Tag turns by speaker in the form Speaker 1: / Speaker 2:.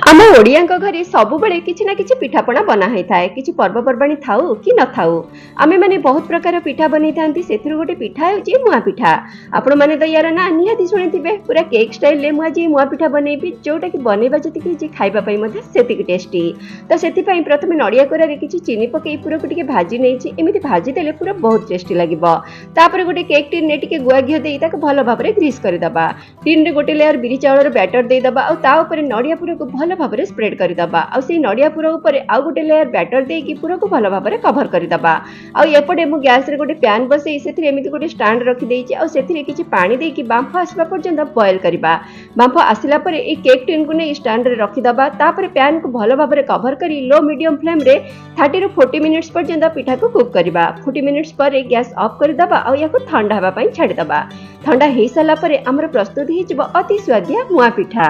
Speaker 1: आम ओडिया घरे सब बेले किसी ना किसी पिठापणा बना होता है। किसी पर्वपर्वाणी थाऊ कि न थाऊ आमे माने बहुत प्रकार पिठा बनी था। गोटे पिठा होची मुआ पिठा। आपण माने तो यार ना निहाती शुणिथिबे। पूरा केक स्टाइल ले मुआ जी मुआ पिठा बनैबी, जोटा कि बनैबा जति जी खाइबा पई मध्ये सेतिक टेस्टी। तो सेति पई प्रथमे नडिया कोरा रे किछि चीनी पकई पूरा को टिके भाजी नेछि। एमिति भाजी देले पूरा बहुत टेस्टी लागिबो। तापर गोटे केक टिन ने टिके गुआ घियो देई ताको भलो भाबरे ग्रीस करि दबा। टिन रे गोटे लेयर बिरी चावलर बैटर देई दबा आ ता ऊपर नडिया पूरा को भलो भाबरे स्प्रेड करि दबा। आ सेई नडिया पूरा ऊपर आ गोटे लेयर बैटर देई कि पूरा को भलो भाबरे कवर करि दबा। आ एपटे मु गैस रे गोटे पैन बसई सेथिरे एमिति गोटे स्टैंड रखि देइछि। आ सेथिरे किछि पानी देई कि बांफ आसबा पर्यंत बॉयल करिबा। बांफ आसिला परे ए केक टिन को ने स्टैंड रे रखि दबा। तापर पैन को भलो भाबरे कवर करी लो मीडियम फ्लेम रे 30 रु 40 मिनिट्स पर्यंत पिठा को कुक करिबा। 40 मिनिट्स पर गैस ऑफ करि दबा आ याको ठंडा हबा पई छाडी दबा। ठंडा हेई साला परे हमर प्रस्तुत हि जिवो अति स्वादिया मुआ पिठा।